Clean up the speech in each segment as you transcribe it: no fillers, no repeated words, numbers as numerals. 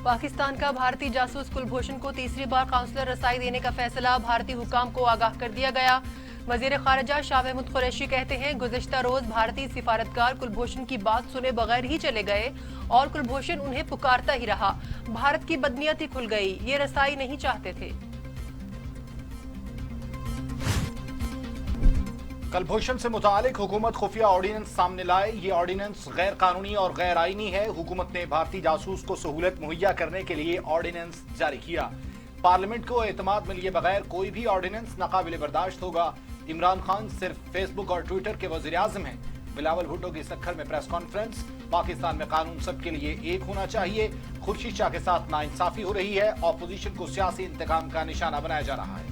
पाकिस्तान का भारतीय जासूस कुलभूषण को तीसरी बार काउंसलर रसाई देने का फैसला, भारतीय हुकाम को आगाह कर दिया गया। वजीर खारजा शाह महमूद कुरैशी कहते हैं, गुज़िश्ता रोज भारतीय सिफारतकार कुलभूषण की बात सुने बगैर ही चले गए और कुलभूषण उन्हें पुकारता ही रहा। भारत की बदनीयती खुल गई, ये रसाई नहीं चाहते थे। कुलभूषण से मुतालिक हुकूमत खुफिया ऑर्डिनेंस सामने लाए। ये ऑर्डिनेंस गैर कानूनी और गैर आईनी है। हुकूमत ने भारतीय जासूस को सहूलत मुहैया करने के लिए ऑर्डिनेंस जारी किया। पार्लियामेंट को एतमाद में लिए बगैर कोई भी ऑर्डिनेंस नाकाबिले बर्दाश्त होगा। इमरान खान सिर्फ फेसबुक और ट्विटर के वजीर आजम हैं। बिलावल भुट्टो की सक्खर में प्रेस कॉन्फ्रेंस। पाकिस्तान में कानून सबके लिए एक होना चाहिए। खुर्शीद शाह के साथ नाइंसाफी हो रही है। ऑपोजिशन को सियासी इंतकाम का निशाना बनाया जा रहा है।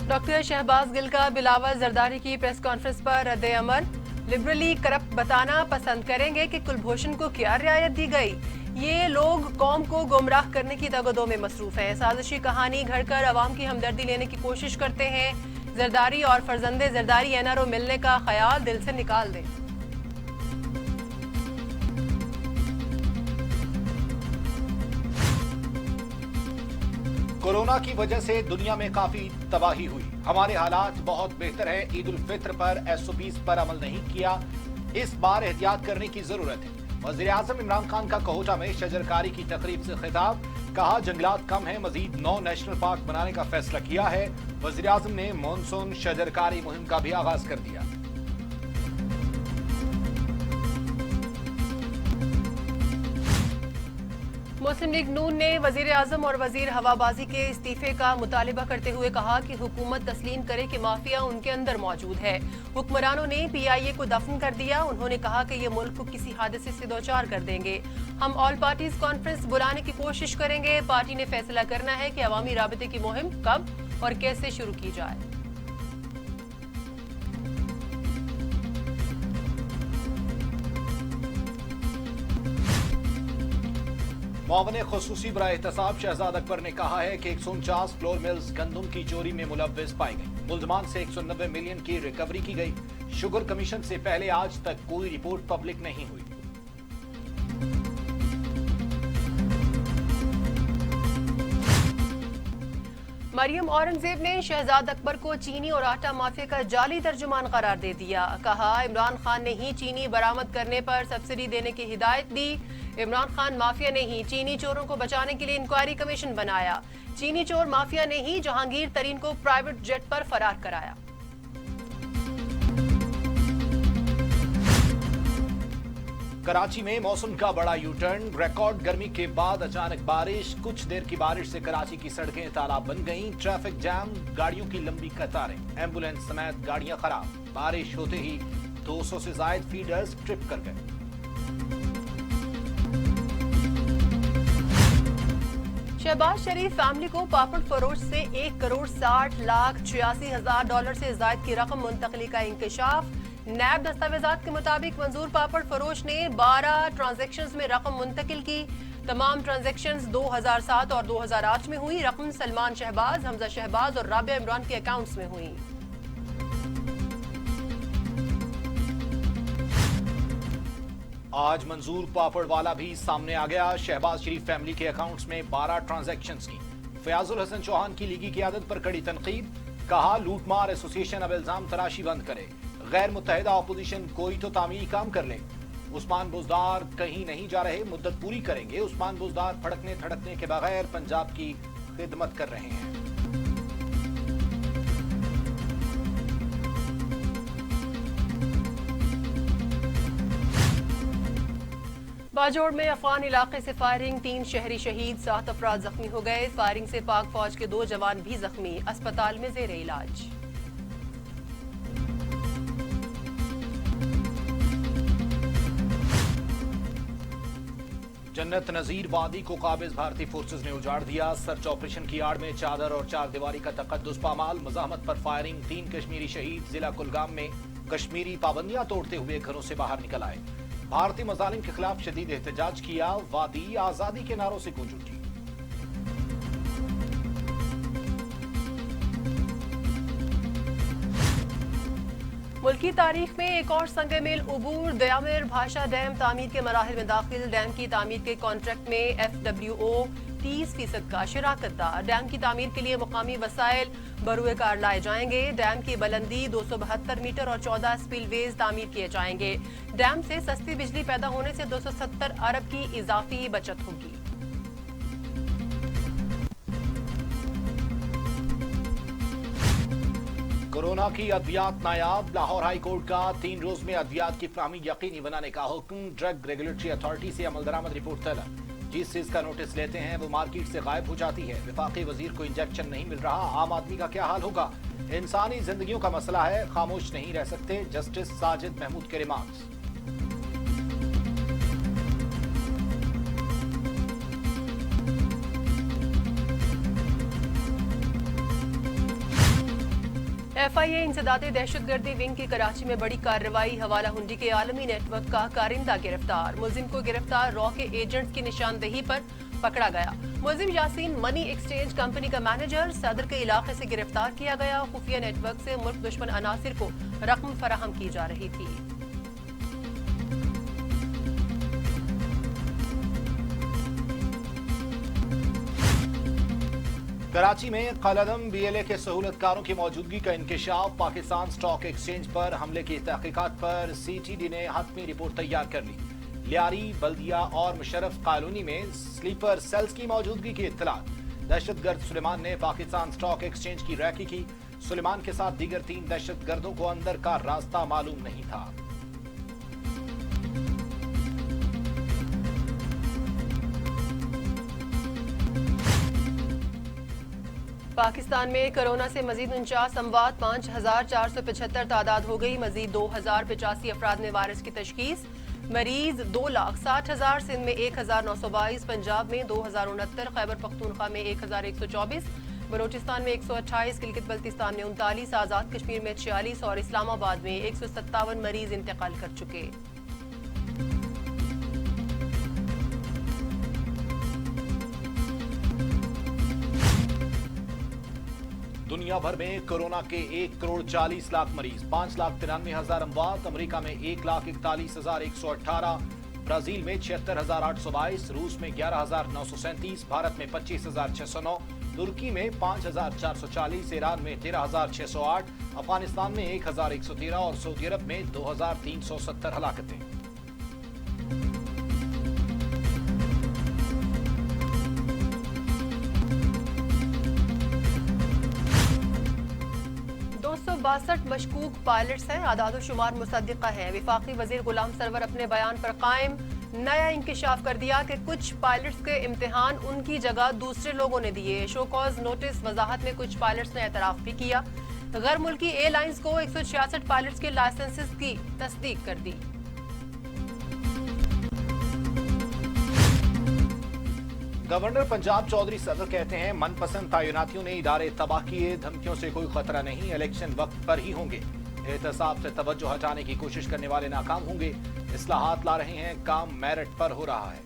डॉक्टर शहबाज गिल का बिलावल जरदारी की प्रेस कॉन्फ्रेंस पर रद्द अमल। लिबरली करप्ट बताना पसंद करेंगे कि कुलभूषण को क्या रियायत दी गई। ये लोग कौम को गुमराह करने की दगदों में मसरूफ हैं। साजिशी कहानी घड़कर अवाम की हमदर्दी लेने की कोशिश करते हैं। जरदारी और फर्जंदे जरदारी एनआरओ मिलने का ख्याल दिल से निकाल दें। कोरोना की वजह से दुनिया में काफी तबाही हुई। हमारे हालात बहुत बेहतर है। ईद उल फित्र पर एसओपीज पर अमल नहीं किया। इस बार एहतियात करने की जरूरत है। वजीर आजम इमरान खान का कोहटा में शजरकारी की तकरीब से खिताब। कहा, जंगलात कम है, मजीद 9 नेशनल पार्क बनाने का फैसला किया है। वजीर आजम ने मानसून शजरकारी मुहिम का भी आगाज कर दिया। मुस्लिम लीग नून ने वजीर आजम और वजीर हवाबाजी के इस्तीफे का मुतालिबा करते हुए कहा कि हुकूमत तस्लीम करे कि माफिया उनके अंदर मौजूद है। हुक्मरानों ने पीआईए को दफन कर दिया। उन्होंने कहा कि ये मुल्क को किसी हादसे से दो चार कर देंगे। हम ऑल पार्टीज कॉन्फ्रेंस बुलाने की कोशिश करेंगे। पार्टी ने फैसला करना है कि अवामी राबते की मुहिम कब और कैसे शुरू की जाए। मुआवने खुसूसी बराए एहतसाब शहजाद अकबर ने कहा है कि 149 फ्लोर मिल्स गंदम की चोरी में मुलव्विस पाई गई। मुल्जमान से 190 मिलियन की रिकवरी की गई। शुगर कमीशन से पहले आज तक कोई रिपोर्ट पब्लिक नहीं हुई। मरियम औरंगजेब ने शहजाद अकबर को चीनी और आटा माफिया का जाली तर्जुमान करार दे दिया। कहा, इमरान खान ने ही चीनी बरामद करने पर सब्सिडी देने की हिदायत दी। इमरान खान माफिया ने ही चीनी चोरों को बचाने के लिए इंक्वायरी कमीशन बनाया। चीनी चोर माफिया ने ही जहांगीर तरीन को प्राइवेट जेट पर फरार कराया। कराची में मौसम का बड़ा यू टर्न। रिकॉर्ड गर्मी के बाद अचानक बारिश। कुछ देर की बारिश से कराची की सड़कें तालाब बन गईं। ट्रैफिक जैम, गाड़ियों की लंबी कतारें, एम्बुलेंस समेत गाड़ियां खराब। बारिश होते ही 200 से ज्यादा फीडर्स ट्रिप कर गए। शहबाज शरीफ फैमिली को पापड़ फरोश से 1,60,86,000 डॉलर से ज्यादा की रकम मुंतकली का इंकशाफ। नैब दस्तावेजात के मुताबिक मंजूर पापड़ फरोश ने 12 ट्रांजैक्शंस में रकम मुंतकिल की। तमाम ट्रांजैक्शंस 2007 और 2008 में हुई। रकम सलमान शहबाज, हमजा शहबाज और राबिया इमरान के अकाउंट्स में हुई। आज मंजूर पापड़ वाला भी सामने आ गया। शहबाज शरीफ फैमिली के अकाउंट्स में 12 ट्रांजैक्शंस की। फयाजुल हसन चौहान की लीगी क़ियादत पर कड़ी तनकीद। कहा, लूटमार एसोसिएशन अब इल्जाम तराशी बंद करे। गैर मुत्तहिदा अपोजिशन कोई तो तामीरी काम कर ले। उस्मान बुजदार कहीं नहीं जा रहे, मुद्दत पूरी करेंगे। उस्मान बुजदार फड़कने थड़कने के बगैर पंजाब की खिदमत कर रहे हैं। बाजोड़ में अफगान इलाके से फायरिंग, 3 शहरी शहीद, 7 अफराद जख्मी हो गए। फायरिंग से पाक फौज के 2 जवान भी जख्मी, अस्पताल में जेर इलाज। जन्नत नजीर वादी को काबिज भारतीय फोर्सेज ने उजाड़ दिया। सर्च ऑपरेशन की आड़ में चादर और चार दीवारी का तकद्दुस पामाल। मज़ाहमत पर फायरिंग, 3 कश्मीरी शहीद। जिला कुलगाम में कश्मीरी पाबंदियां तोड़ते हुए घरों से बाहर निकल आए। भारतीय मजालिम के खिलाफ शदीद एहतजाज किया। वादी आजादी के नारों से गूंज उठी। मुल्की तारीख में एक और संग मिल उबूर दयामिर भाषा डैम तामीर के मराहिल में दाखिल। डैम की तामीर के कॉन्ट्रैक्ट में FWO 30% का शिराकतदार। डैम की तामीर के लिए मुकामी वसाइल बरुए कार लाए जाएंगे। डैम की बुलंदी 272 मीटर और 14 स्पिलवेज तामीर किए जाएंगे। डैम से सस्ती बिजली पैदा होने से 270 अरब की इजाफी बचत होगी। कोरोना की अद्वियात नायाब। लाहौर हाई कोर्ट का 3 रोज में अद्वियात की फराहमी यकीनी बनाने का हुक्म। ड्रग रेगुलेटरी अथॉरिटी से अमल दरामद रिपोर्ट तलब। जिस चीज का नोटिस लेते हैं वो मार्केट से गायब हो जाती है। वफाकी वजीर को इंजेक्शन नहीं मिल रहा, आम आदमी का क्या हाल होगा? इंसानी जिंदगियों का मसला है, खामोश नहीं रह सकते। जस्टिस साजिद महमूद के रिमार्क्स। FIA इंसदादे दहशतगर्दी विंग की कराची में बड़ी कार्रवाई। हवाला हुंडी के आलमी नेटवर्क का कारिंदा गिरफ्तार। मुलजिम को गिरफ्तार रॉ के एजेंट्स की निशानदेही पर पकड़ा गया। मुलजिम यासीन मनी एक्सचेंज कंपनी का मैनेजर सदर के इलाके से गिरफ्तार किया गया। खुफिया नेटवर्क से मुल्क दुश्मन अनासिर को रकम फराहम की जा रही थी। कराची में कलअदम BLA के सहूलतकारों की मौजूदगी का इंकशाफ। पाकिस्तान स्टॉक एक्सचेंज पर हमले की तहकीकात पर CTD ने हतमी रिपोर्ट तैयार कर ली। लियारी, बल्दिया और मुशर्रफ कॉलोनी में स्लीपर सेल्स की मौजूदगी की इत्तला। दहशतगर्द सुलेमान ने पाकिस्तान स्टॉक एक्सचेंज की रैकी की। सुलेमान के साथ दीगर 3 दहशतगर्दों को अंदर का रास्ता मालूम नहीं था। पाकिस्तान में कोरोना से मजीद 49 अमवात, 5475 तादाद हो गई। मजीद 2085 अफराद में वायरस की तशखीस। मरीज 2,60,000। सिंध में 1922, पंजाब में 2069, खैबर पख्तूनख्वा में 1124, बलोचिस्तान में 128, गिलगित बल्तिस्तान में 39, आजाद कश्मीर में 46 और इस्लामाबाद में 157 मरीज इंतकाल कर चुके। दुनिया भर में कोरोना के 1,40,00,000 मरीज, 5,93,000 अमवात। अमेरिका में 1,41,118, ब्राजील में 76,822, रूस में 11,937, भारत में 25,609, तुर्की में 5,440, ईरान में 13,608, अफगानिस्तान में 1,113 और सऊदी अरब में 2,370 हलाकतें। मशकूक पायलट्स हैं, आदाद-ओ-शुमार मुसद्दिका है। विफाकी वजीर गुलाम सरवर अपने बयान पर कायम। नया इंकिशाफ कर दिया कि कुछ पायलट्स के इम्तिहान उनकी जगह दूसरे लोगों ने दिए। शो कॉज नोटिस वजाहत में कुछ पायलट्स ने एतराफ भी किया। गैर मुल्की एयरलाइंस को 166 पायलट्स के लाइसेंसेस की तस्दीक कर दी। गवर्नर पंजाब चौधरी सदर कहते हैं मनपसंद तैनातियों ने इदारे तबाह किए, धमकियों से कोई खतरा नहीं, इलेक्शन वक्त पर ही होंगे। एहतसाब से तवज्जो हटाने की कोशिश करने वाले नाकाम होंगे। इस्लाहात ला रहे हैं, काम मेरिट पर हो रहा है।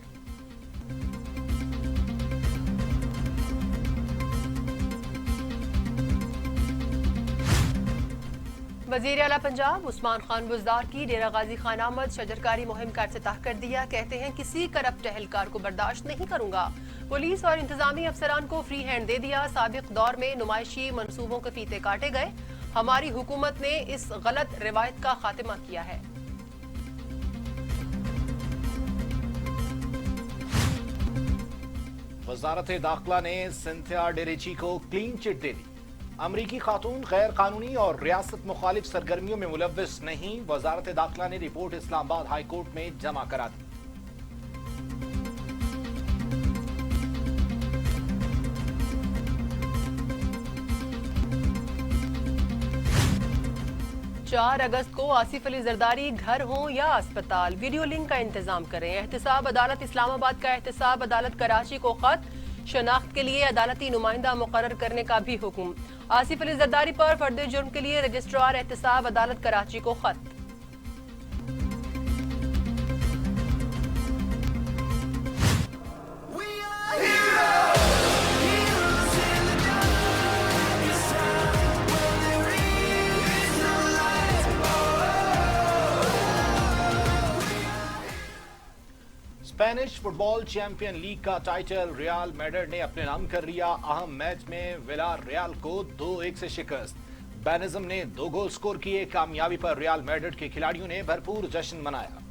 वजीर आला पंजाब उस्मान खान बुज़दार की डेरा गाजी खान आमद शजरकारी मुहिम का इफ्तिताह कर दिया। कहते हैं किसी करप्ट टहलकार को बर्दाश्त नहीं करूंगा। पुलिस और इंतजामी अफसरान को फ्री हैंड दे दिया। साबिक दौर में नुमाइशी मंसूबों के फीते काटे गए। हमारी हुकूमत ने इस गलत रिवायत का खात्मा किया है। वजारत दाखिला ने सिंथिया डेरेची को क्लीन चिट दे दी। अमरीकी खातून गैर कानूनी और रियासत मुखालिफ सरगर्मियों में मुलव्वस नहीं। वजारत दाखिला ने रिपोर्ट इस्लामाबाद हाई कोर्ट में जमा करा दी। चार अगस्त को आसिफ अली जरदारी घर हो या अस्पताल, वीडियो लिंक का इंतजाम करें। एहतसाब अदालत इस्लामाबाद का एहतसाब अदालत कराची को खत, शनाख्त के लिए अदालती नुमाइंदा मुकर्रर करने का भी हुक्म। आसिफ अली जरदारी पर फर्द जुर्म के लिए रजिस्ट्रार एहतसाब अदालत कराची को खत। स्पेनिश फुटबॉल चैंपियन लीग का टाइटल रियल मैड्रिड ने अपने नाम कर लिया। अहम मैच में विलारियल को 2-1 से शिकस्त। बेनिज़म ने 2 गोल स्कोर किए। कामयाबी पर रियल मैड्रिड के खिलाड़ियों ने भरपूर जश्न मनाया।